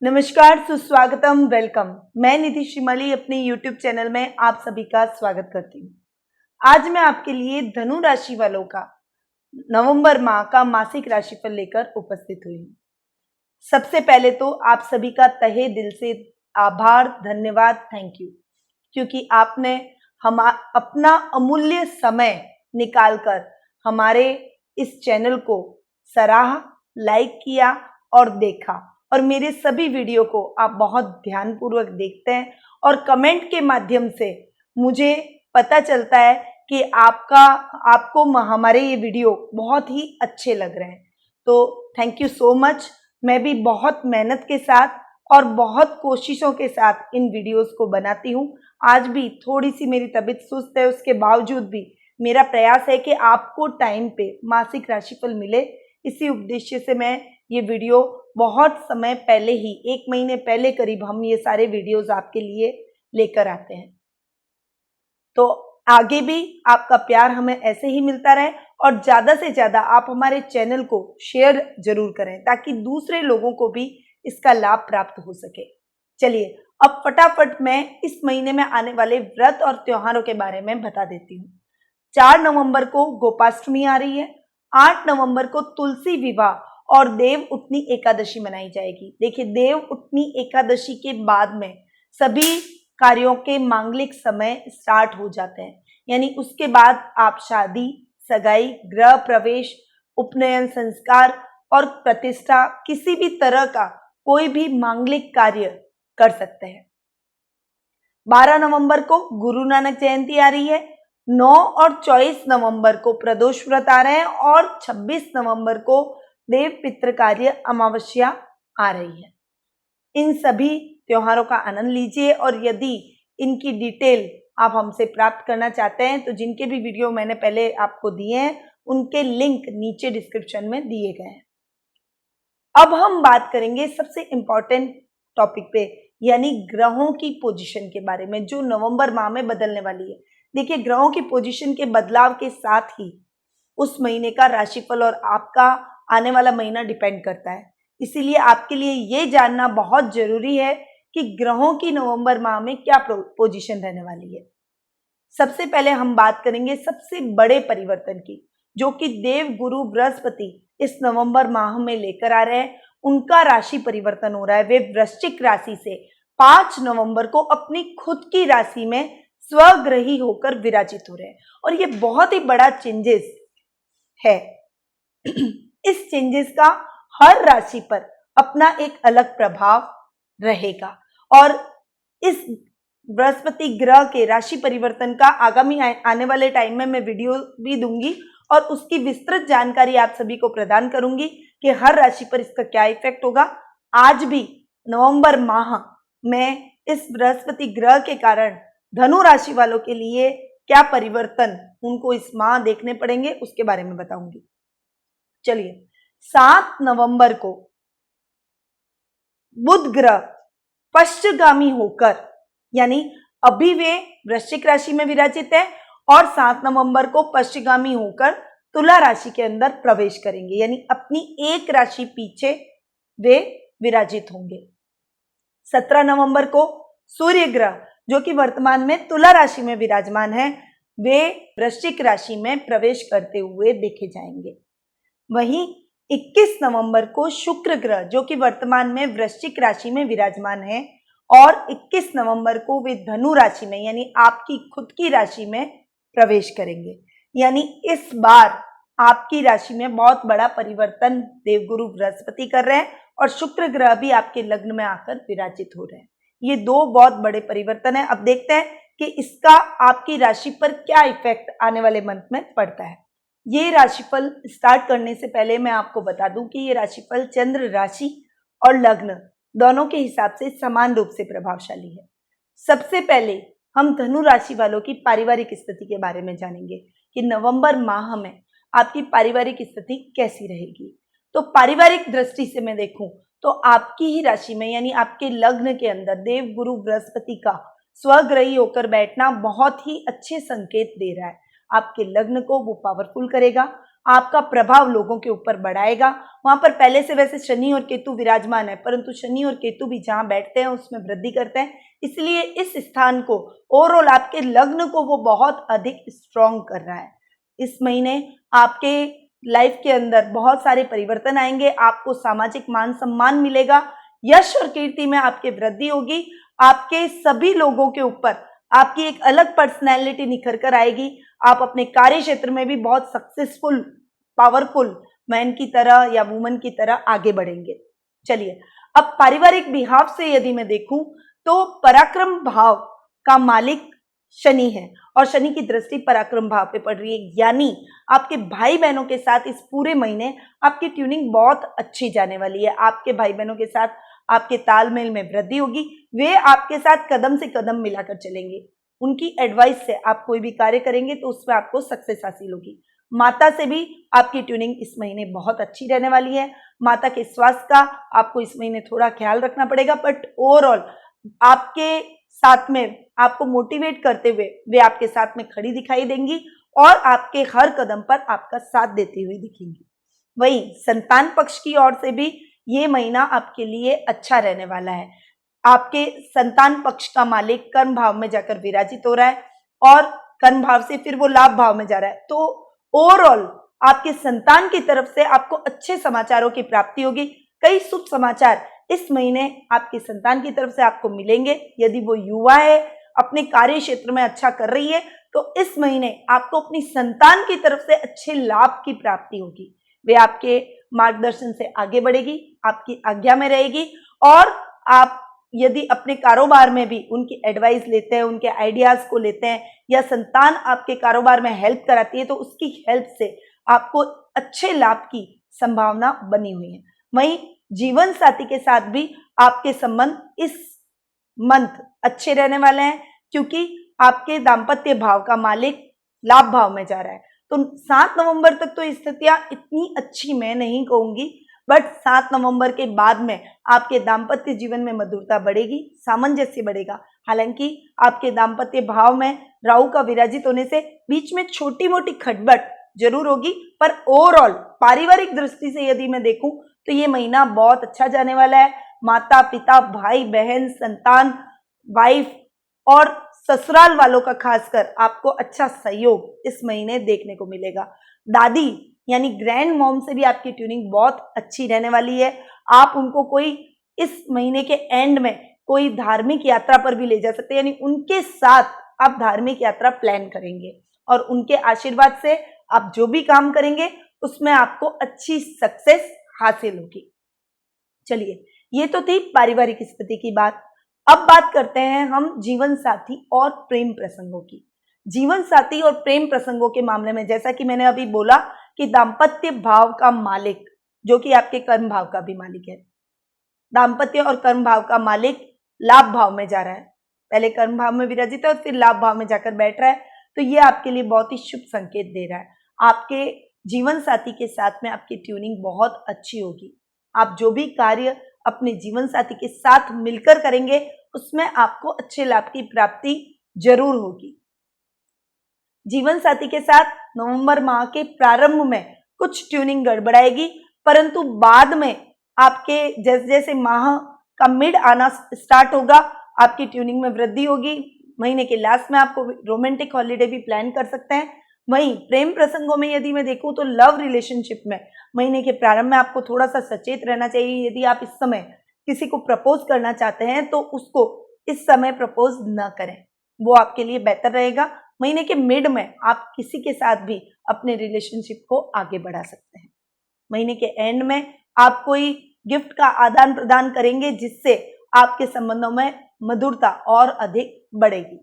नमस्कार, सुस्वागतम, वेलकम। मैं निधि श्रीमाली अपने YouTube चैनल में आप सभी का स्वागत करती हूँ। आज मैं आपके लिए धनु राशि वालों का नवंबर माह का मासिक राशिफल लेकर उपस्थित हुई हूँ। सबसे पहले तो आप सभी का तहे दिल से आभार, धन्यवाद, थैंक यू, क्योंकि आपने अपना अमूल्य समय निकालकर हमारे इस चैनल को सराहा, लाइक किया और देखा, और मेरे सभी वीडियो को आप बहुत ध्यानपूर्वक देखते हैं और कमेंट के माध्यम से मुझे पता चलता है कि आपको हमारे ये वीडियो बहुत ही अच्छे लग रहे हैं। तो थैंक यू सो मच। मैं भी बहुत मेहनत के साथ और बहुत कोशिशों के साथ इन वीडियोस को बनाती हूँ। आज भी थोड़ी सी मेरी तबीयत सुस्त है, उसके बावजूद भी मेरा प्रयास है कि आपको टाइम पे मासिक राशिफल मिले। इसी उद्देश्य से मैं ये वीडियो बहुत समय पहले ही, 1 महीने पहले करीब, हम ये सारे वीडियोस आपके लिए लेकर आते हैं। तो आगे भी आपका प्यार हमें ऐसे ही मिलता रहे और ज़्यादा से ज़्यादा आप हमारे चैनल को शेयर जरूर करें ताकि दूसरे लोगों को भी इसका लाभ प्राप्त हो सके। चलिए अब फटाफट मैं इस महीने में आने वाले व्रत और त्योहारों के बारे में बता देती हूँ। 4 नवंबर को गोपाष्टमी आ रही है। 8 नवंबर को तुलसी विवाह और देव उठनी एकादशी मनाई जाएगी। देखिए, देव उठनी एकादशी के बाद में सभी कार्यों के मांगलिक समय स्टार्ट हो जाते हैं, यानी उसके बाद आप शादी, सगाई, गृह प्रवेश, उपनयन संस्कार और प्रतिष्ठा, किसी भी तरह का कोई भी मांगलिक कार्य कर सकते हैं। 12 नवंबर को गुरु नानक जयंती आ रही है। 9 और 24 नवंबर को प्रदोष व्रत आ रहे हैं और 26 नवंबर को देव पितृ कार्य अमावस्या आ रही है। इन सभी त्योहारों का आनंद लीजिए और यदि इनकी डिटेल आप हमसे प्राप्त करना चाहते हैं तो जिनके भी वीडियो मैंने पहले आपको दिए हैं उनके लिंक नीचे डिस्क्रिप्शन में दिए गए हैं। अब हम बात करेंगे सबसे इंपॉर्टेंट टॉपिक पे, यानी ग्रहों की पोजीशन के बारे में जो नवंबर माह में बदलने वाली है। देखिए, ग्रहों की पोजीशन के बदलाव के साथ ही उस महीने का राशिफल और आपका आने वाला महीना डिपेंड करता है। इसीलिए आपके लिए ये जानना बहुत जरूरी है कि ग्रहों की नवंबर माह में क्या पोजीशन रहने वाली है। सबसे पहले हम बात करेंगे सबसे बड़े परिवर्तन की, जो कि देव गुरु बृहस्पति इस नवंबर माह में लेकर आ रहे हैं। उनका राशि परिवर्तन हो रहा है। वे वृश्चिक राशि से 5 नवंबर को अपनी खुद की राशि में स्वग्रही होकर विराजित हो रहे हैं और ये बहुत ही बड़ा चेंजेस है। इस चेंजेस का हर राशि पर अपना एक अलग प्रभाव रहेगा और इस बृहस्पति ग्रह के राशि परिवर्तन का आगामी आने वाले टाइम में मैं वीडियो भी दूंगी और उसकी विस्तृत जानकारी आप सभी को प्रदान करूंगी कि हर राशि पर इसका क्या इफेक्ट होगा। आज भी नवंबर माह में इस बृहस्पति ग्रह के कारण धनु राशि वालों के लिए क्या परिवर्तन उनको इस माह देखने पड़ेंगे उसके बारे में बताऊंगी। चलिए, 7 नवंबर को बुध ग्रह पश्चिमगामी होकर, यानी अभी वे वृश्चिक राशि में विराजित है और 7 नवंबर को पश्चिमगामी होकर तुला राशि के अंदर प्रवेश करेंगे, यानी अपनी एक राशि पीछे वे विराजित होंगे। 17 नवंबर को सूर्य ग्रह, जो कि वर्तमान में तुला राशि में विराजमान है, वे वृश्चिक राशि में प्रवेश करते हुए देखे जाएंगे। वहीं 21 नवंबर को शुक्र ग्रह, जो कि वर्तमान में वृश्चिक राशि में विराजमान है, और 21 नवंबर को वे धनु राशि में, यानी आपकी खुद की राशि में प्रवेश करेंगे। यानी इस बार आपकी राशि में बहुत बड़ा परिवर्तन देवगुरु बृहस्पति कर रहे हैं और शुक्र ग्रह भी आपके लग्न में आकर विराजित हो रहे हैं। ये 2 बहुत बड़े परिवर्तन है। अब देखते हैं कि इसका आपकी राशि पर क्या इफेक्ट आने वाले मंथ में पड़ता है। ये राशिफल स्टार्ट करने से पहले मैं आपको बता दूं कि ये राशिफल चंद्र राशि और लग्न दोनों के हिसाब से समान रूप से प्रभावशाली है। सबसे पहले हम धनु राशि वालों की पारिवारिक स्थिति के बारे में जानेंगे कि नवंबर माह में आपकी पारिवारिक स्थिति कैसी रहेगी। तो पारिवारिक दृष्टि से मैं देखूं तो आपकी ही राशि में, यानी आपके लग्न के अंदर देव गुरु बृहस्पति का स्वग्रही होकर बैठना बहुत ही अच्छे संकेत दे रहा है। आपके लग्न को वो पावरफुल करेगा। आपका प्रभाव लोगों के ऊपर बढ़ाएगा। वहां पर पहले से वैसे शनि और केतु विराजमान है, परंतु शनि और केतु भी जहां बैठते हैं उसमें वृद्धि करते हैं, इसलिए इस स्थान को ओवरऑल आपके लग्न को वो बहुत अधिक स्ट्रॉन्ग कर रहा है। इस महीने आपके लाइफ के अंदर बहुत सारे परिवर्तन आएंगे, आपको सामाजिक मान सम्मान मिलेगा, यश और कीर्ति में आपकी वृद्धि होगी, आपके सभी लोगों के ऊपर आपकी एक अलग पर्सनैलिटी निखर कर आएगी। आप अपने कार्य क्षेत्र में भी बहुत सक्सेसफुल, पावरफुल मैन की तरह या वुमन की तरह आगे बढ़ेंगे। चलिए, अब पारिवारिक बिहाव से यदि मैं देखूं तो पराक्रम भाव का मालिक शनि है और शनि की दृष्टि पराक्रम भाव पे पड़ रही है, यानी आपके भाई बहनों के साथ इस पूरे महीने आपकी ट्यूनिंग बहुत अच्छी जाने वाली है। आपके भाई बहनों के साथ आपके तालमेल में वृद्धि होगी, वे आपके साथ कदम से कदम मिलाकर चलेंगे। उनकी एडवाइस से आप कोई भी कार्य करेंगे तो उसमें आपको सक्सेस हासिल होगी। माता से भी आपकी ट्यूनिंग इस महीने बहुत अच्छी रहने वाली है। माता के स्वास्थ्य का आपको इस महीने थोड़ा ख्याल रखना पड़ेगा, बट ओवरऑल आपके साथ में आपको मोटिवेट करते हुए वे आपके साथ में खड़ी दिखाई देंगी और आपके हर कदम पर आपका साथ देती हुई दिखेंगी। वहीं संतान पक्ष की ओर से भी ये महीना आपके लिए अच्छा रहने वाला है। आपके संतान पक्ष का मालिक कर्म भाव में जाकर विराजित हो रहा है और कर्म भाव से फिर वो लाभ भाव में जा रहा है, तो ओवरऑल आपके संतान की तरफ से आपको अच्छे समाचारों की प्राप्ति होगी। कई शुभ समाचार इस महीने आपकी संतान की तरफ से आपको मिलेंगे। यदि वो युवा है, अपने कार्य क्षेत्र में अच्छा कर रही है, तो इस महीने आपको अपनी संतान की तरफ से अच्छे लाभ की प्राप्ति होगी। वे आपके मार्गदर्शन से आगे बढ़ेगी, आपकी आज्ञा में रहेगी और आप यदि अपने कारोबार में भी उनकी एडवाइस लेते हैं, उनके आइडियाज को लेते हैं, या संतान आपके कारोबार में हेल्प कराती है तो उसकी हेल्प से आपको अच्छे लाभ की संभावना बनी हुई है। वहीं जीवन साथी के साथ भी आपके संबंध इस मंथ अच्छे रहने वाले हैं, क्योंकि आपके दाम्पत्य भाव का मालिक लाभ भाव में जा रहा है। तो 7 नवंबर तक तो स्थितियां इतनी अच्छी मैं नहीं कहूंगी, बट 7 नवंबर के बाद में आपके दाम्पत्य जीवन में मधुरता बढ़ेगी, सामंजस्य बढ़ेगा। हालांकि आपके दाम्पत्य भाव में राहु का विराजित होने से बीच में छोटी मोटी खटबट जरूर होगी, पर ओवरऑल पारिवारिक दृष्टि से यदि मैं देखूं तो ये महीना बहुत अच्छा जाने वाला है। माता पिता, भाई बहन, संतान, वाइफ और ससुराल वालों का खासकर आपको अच्छा सहयोग इस महीने देखने को मिलेगा। दादी यानी ग्रैंड मॉम से भी आपकी ट्यूनिंग बहुत अच्छी रहने वाली है। आप उनको कोई इस महीने के एंड में कोई धार्मिक यात्रा पर भी ले जा सकते हैं, यानी उनके साथ आप धार्मिक यात्रा प्लान करेंगे और उनके आशीर्वाद से आप जो भी काम करेंगे उसमें आपको अच्छी सक्सेस हासिल होगी। चलिए, ये तो थी पारिवारिक स्थिति की बात। अब बात करते हैं हम जीवन साथी और प्रेम प्रसंगों की। जीवन साथी और प्रेम प्रसंगों के मामले में जैसा कि मैंने अभी बोला कि दाम्पत्य भाव का मालिक, जो कि आपके कर्म भाव का भी मालिक है, दाम्पत्य और कर्म भाव का मालिक लाभ भाव में जा रहा है। पहले कर्म भाव में विराजित है और फिर लाभ भाव में जाकर बैठ रहा है, तो ये आपके लिए बहुत ही शुभ संकेत दे रहा है। आपके जीवन साथी के साथ में आपकी ट्यूनिंग बहुत अच्छी होगी। आप जो भी कार्य अपने जीवन साथी के साथ मिलकर करेंगे उसमें आपको अच्छे लाभ की प्राप्ति जरूर होगी। जीवन साथी के साथ नवंबर माह के प्रारंभ में कुछ ट्यूनिंग गड़बड़ाएगी, परंतु बाद में आपके जैसे जैसे माह का मिड आना स्टार्ट होगा आपकी ट्यूनिंग में वृद्धि होगी। महीने के लास्ट में आपको रोमांटिक हॉलीडे भी प्लान कर सकते हैं। वहीं प्रेम प्रसंगों में यदि मैं देखूं तो लव रिलेशनशिप में महीने के प्रारंभ में आपको थोड़ा सा सचेत रहना चाहिए। यदि आप इस समय किसी को प्रपोज करना चाहते हैं तो उसको इस समय प्रपोज न करें, वो आपके लिए बेहतर रहेगा। महीने के मिड में आप किसी के साथ भी अपने रिलेशनशिप को आगे बढ़ा सकते हैं। महीने के एंड में आप कोई गिफ्ट का आदान प्रदान करेंगे जिससे आपके संबंधों में मधुरता और अधिक बढ़ेगी।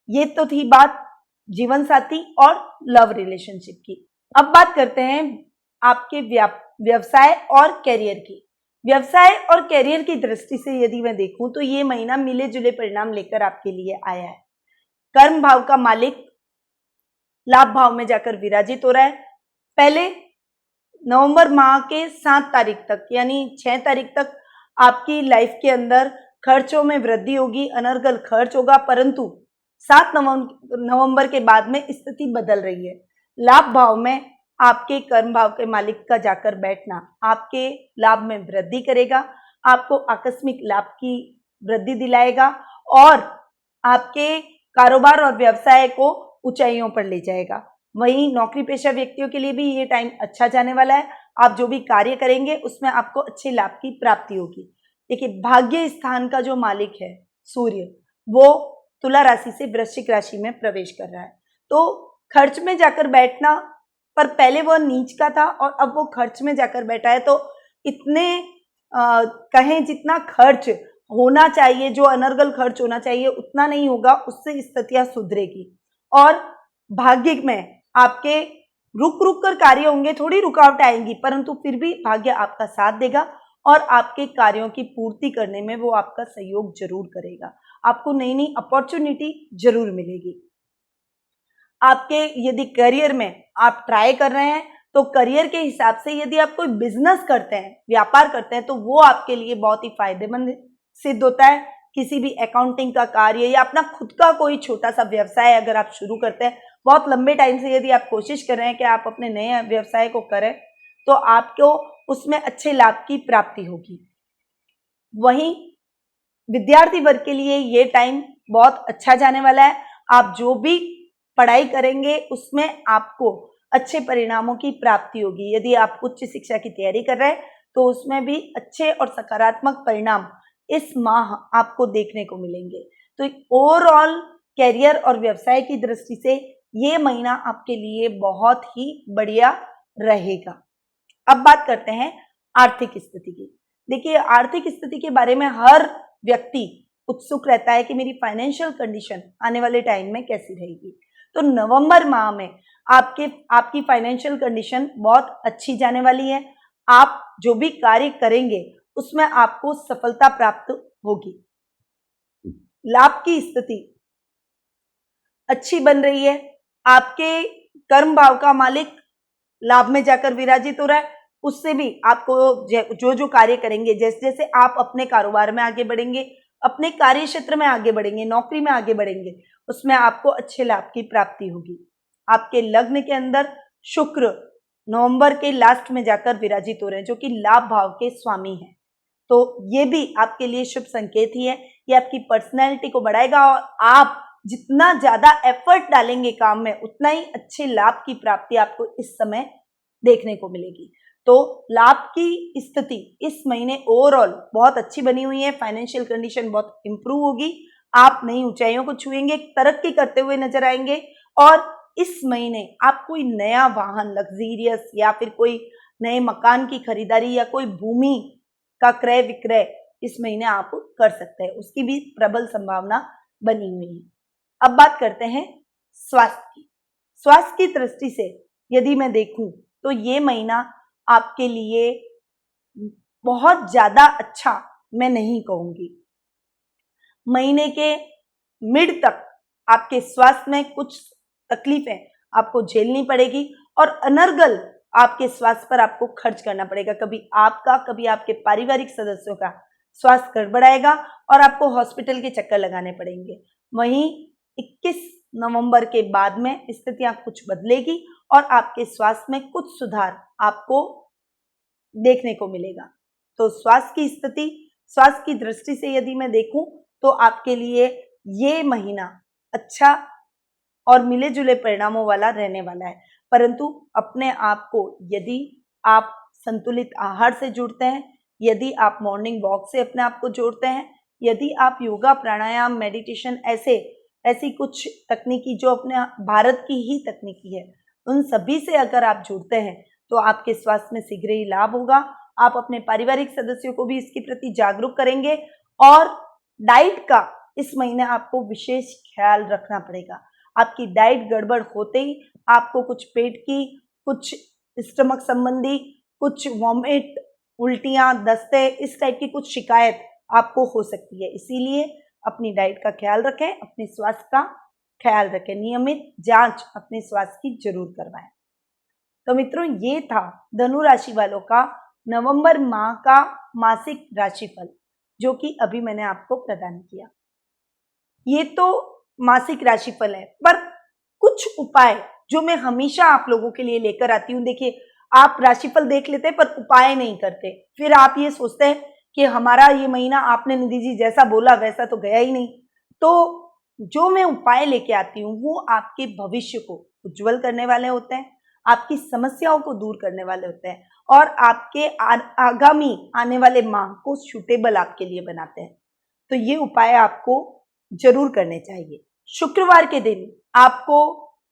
ये तो थी बात जीवन साथी और लव रिलेशनशिप की। अब बात करते हैं आपके व्यवसाय और कैरियर की। व्यवसाय और कैरियर की दृष्टि से यदि मैं देखूं तो ये महीना मिले जुले परिणाम लेकर आपके लिए आया है। कर्म भाव का मालिक लाभ भाव में जाकर विराजित हो रहा है। पहले नवंबर माह के 7 तारीख तक यानी 6 तारीख तक आपकी लाइफ के अंदर खर्चों में वृद्धि होगी, अनर्गल खर्च होगा, परंतु 7 नवंबर के बाद में स्थिति बदल रही है। लाभ भाव में आपके कर्म भाव के मालिक का जाकर बैठना आपके लाभ में वृद्धि करेगा, आपको आकस्मिक लाभ की वृद्धि दिलाएगा और आपके कारोबार और व्यवसाय को ऊंचाइयों पर ले जाएगा। वहीं नौकरी पेशा व्यक्तियों के लिए भी ये टाइम अच्छा जाने वाला है। आप जो भी कार्य करेंगे उसमें आपको अच्छे लाभ की प्राप्ति होगी। देखिए, भाग्य स्थान का जो मालिक है सूर्य, वो तुला राशि से वृश्चिक राशि में प्रवेश कर रहा है। तो खर्च में जाकर बैठना, पर पहले वह नीच का था और अब वो खर्च में जाकर बैठा है, तो इतने कहें जितना खर्च होना चाहिए, जो अनर्गल खर्च होना चाहिए उतना नहीं होगा, उससे स्थितियां सुधरेगी। और भाग्य में आपके रुक रुक कर कार्य होंगे, थोड़ी रुकावट आएंगी, परंतु फिर भी भाग्य आपका साथ देगा और आपके कार्यों की पूर्ति करने में वो आपका सहयोग जरूर करेगा। आपको नई नई अपॉर्चुनिटी जरूर मिलेगी। आपके यदि करियर में आप ट्राई कर रहे हैं तो करियर के हिसाब से यदि आप कोई बिजनेस करते हैं, व्यापार करते हैं, तो वो आपके लिए बहुत ही फायदेमंद सिद्ध होता है। किसी भी अकाउंटिंग का कार्य या अपना खुद का कोई छोटा सा व्यवसाय अगर आप शुरू करते हैं, बहुत लंबे टाइम से यदि आप कोशिश कर रहे हैं कि आप अपने नए व्यवसाय को करें, तो आपको उसमें अच्छे लाभ की प्राप्ति होगी। वहीं विद्यार्थी वर्ग के लिए ये टाइम बहुत अच्छा जाने वाला है। आप जो भी पढ़ाई करेंगे उसमें आपको अच्छे परिणामों की प्राप्ति होगी। यदि आप उच्च शिक्षा की तैयारी कर रहे हैं तो उसमें भी अच्छे और सकारात्मक परिणाम इस माह आपको देखने को मिलेंगे। तो ओवरऑल कैरियर और व्यवसाय की दृष्टि से ये महीना आपके लिए बहुत ही बढ़िया रहेगा। अब बात करते हैं आर्थिक स्थिति की। देखिए, आर्थिक स्थिति के बारे में हर व्यक्ति उत्सुक रहता है कि मेरी फाइनेंशियल कंडीशन आने वाले टाइम में कैसी रहेगी। तो नवंबर माह में आपकी फाइनेंशियल कंडीशन बहुत अच्छी जाने वाली है। आप जो भी कार्य करेंगे उसमें आपको सफलता प्राप्त होगी। लाभ की स्थिति अच्छी बन रही है। आपके कर्म भाव का मालिक लाभ में जाकर विराजित हो रहा है, उससे भी आपको जो जो कार्य करेंगे, जैसे जैसे आप अपने कारोबार में आगे बढ़ेंगे, अपने कार्य क्षेत्र में आगे बढ़ेंगे, नौकरी में आगे बढ़ेंगे, उसमें आपको अच्छे लाभ की प्राप्ति होगी। आपके लग्न के अंदर शुक्र नवंबर के लास्ट में जाकर विराजित हो रहे हैं, जो कि लाभ भाव के स्वामी हैं। तो ये भी आपके लिए शुभ संकेत ही है। ये आपकी पर्सनैलिटी को बढ़ाएगा और आप जितना ज्यादा एफर्ट डालेंगे काम में, उतना ही अच्छे लाभ की प्राप्ति आपको इस समय देखने को मिलेगी। तो लाभ की स्थिति इस महीने ओवरऑल बहुत अच्छी बनी हुई है। फाइनेंशियल कंडीशन बहुत इंप्रूव होगी। आप नई ऊंचाइयों को छुएंगे, तरक्की करते हुए नजर आएंगे। और इस महीने आप कोई नया वाहन, लग्जीरियस या फिर कोई नए मकान की खरीदारी या कोई भूमि का क्रय विक्रय इस महीने आप कर सकते हैं, उसकी भी प्रबल संभावना बनी हुई है। अब बात करते हैं स्वास्थ्य की। स्वास्थ्य की दृष्टि से यदि मैं देखूं तो ये महीना आपके लिए बहुत ज्यादा अच्छा मैं नहीं कहूंगी। महीने के मिड तक आपके स्वास्थ्य में कुछ तकलीफें आपको झेलनी पड़ेगी और अनर्गल आपके स्वास्थ्य पर आपको खर्च करना पड़ेगा। कभी आपका, कभी आपके पारिवारिक सदस्यों का स्वास्थ्य गड़बड़ाएगा और आपको हॉस्पिटल के चक्कर लगाने पड़ेंगे। वहीं 21 नवंबर के बाद में स्थितियां कुछ बदलेगी और आपके स्वास्थ्य में कुछ सुधार आपको देखने को मिलेगा। तो स्वास्थ्य की स्थिति, स्वास्थ्य की दृष्टि से यदि मैं देखूं तो आपके लिए ये महीना अच्छा और मिले जुले परिणामों वाला रहने वाला है। परंतु अपने आप को यदि आप संतुलित आहार से जुड़ते हैं, यदि आप मॉर्निंग वॉक से अपने आप को जोड़ते हैं, यदि आप योगा, प्राणायाम, मेडिटेशन ऐसी कुछ तकनीकी जो अपने भारत की ही तकनीकी है, उन सभी से अगर आप जुड़ते हैं तो आपके स्वास्थ्य में शीघ्र ही लाभ होगा। आप अपने पारिवारिक सदस्यों को भी इसके प्रति जागरूक करेंगे और डाइट का इस महीने आपको विशेष ख्याल रखना पड़ेगा। आपकी डाइट गड़बड़ होते ही आपको कुछ पेट की, कुछ स्टमक संबंधी, कुछ वॉमिट, उल्टियां, दस्ते, इस टाइप की कुछ शिकायत आपको हो सकती है। इसीलिए अपनी डाइट का ख्याल रखें, अपने स्वास्थ्य का ख्याल रखें, नियमित जांच अपने स्वास्थ्य की जरूर करवाएं। तो मित्रों, ये था धनु राशि वालों का नवंबर माह का मासिक राशिफल, जो कि अभी मैंने आपको प्रदान किया। ये तो मासिक राशिफल है, पर कुछ उपाय जो मैं हमेशा आप लोगों के लिए लेकर आती हूँ। देखिए, आप राशिफल देख लेते हैं पर उपाय नहीं करते, फिर आप ये सोचते हैं कि हमारा ये महीना आपने निधि जी जैसा बोला वैसा तो गया ही नहीं। तो जो मैं उपाय लेके आती हूँ वो आपके भविष्य को उज्जवल करने वाले होते हैं, आपकी समस्याओं को दूर करने वाले होते हैं और आपके आगामी आने वाले माह को सूटेबल आपके लिए बनाते हैं। तो ये उपाय आपको जरूर करने चाहिए। शुक्रवार के दिन आपको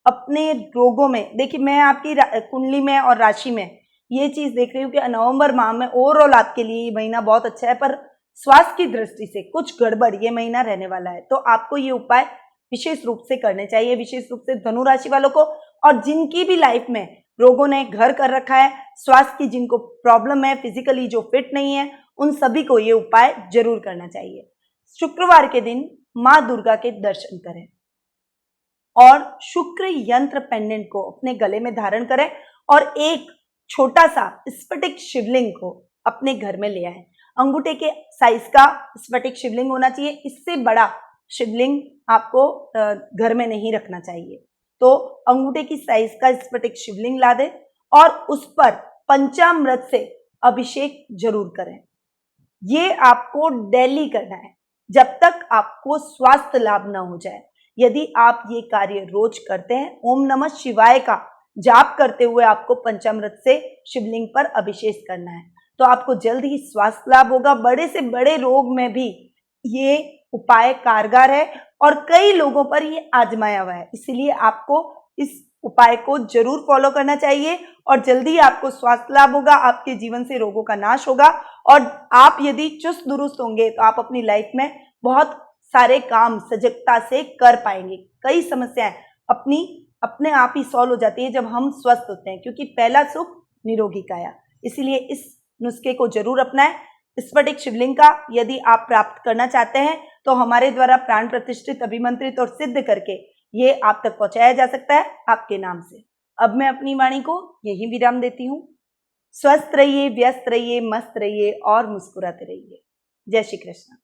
अपने रोगों में, देखिए मैं आपकी कुंडली में और राशि में ये चीज देख रही हूँ कि नवंबर माह में ओवरऑल आपके लिए ये महीना बहुत अच्छा है, पर स्वास्थ्य की दृष्टि से कुछ गड़बड़ ये महीना रहने वाला है। तो आपको ये उपाय विशेष रूप से करने चाहिए, विशेष रूप से धनु राशि वालों को, और जिनकी भी लाइफ में रोगों ने घर कर रखा है, स्वास्थ्य की जिनको प्रॉब्लम है, फिजिकली जो फिट नहीं है, उन सभी को ये उपाय जरूर करना चाहिए। शुक्रवार के दिन माँ दुर्गा के दर्शन करें और शुक्र यंत्र पेंडेंट को अपने गले में धारण करें और एक छोटा सा स्फटिक शिवलिंग को अपने घर में ले आए। अंगूठे के साइज का स्फटिक शिवलिंग होना चाहिए, इससे बड़ा शिवलिंग आपको घर में नहीं रखना चाहिए। तो अंगूठे की साइज का स्फटिक शिवलिंग ला दें और उस पर पंचामृत से अभिषेक जरूर करें। ये आपको डेली करना है जब तक आपको स्वास्थ्य लाभ ना हो जाए। यदि आप ये कार्य रोज करते हैं, ओम नमः शिवाय का जाप करते हुए आपको पंचामृत से शिवलिंग पर अभिषेक करना है, तो आपको जल्द ही स्वास्थ्य लाभ होगा। बड़े से बड़े रोग में भी ये उपाय कारगर है और कई लोगों पर ये आजमाया हुआ है, इसलिए आपको इस उपाय को जरूर फॉलो करना चाहिए और जल्दी आपको स्वास्थ्य लाभ होगा, आपके जीवन से रोगों का नाश होगा और आप यदि चुस्त दुरुस्त होंगे तो आप अपनी लाइफ में बहुत सारे काम सजगता से कर पाएंगे। कई समस्याएं अपने आप ही सॉल्व हो जाती है जब हम स्वस्थ होते हैं, क्योंकि पहला सुख निरोगी काया। इसीलिए इस नुस्खे को जरूर अपनाएं। स्फटिक शिवलिंग का यदि आप प्राप्त करना चाहते हैं तो हमारे द्वारा प्राण प्रतिष्ठित, अभिमंत्रित और सिद्ध करके ये आप तक पहुंचाया जा सकता है आपके नाम से। अब मैं अपनी वाणी को यही विराम देती हूँ। स्वस्थ रहिए, व्यस्त रहिए, मस्त रहिए और मुस्कुराते रहिए। जय श्री कृष्ण।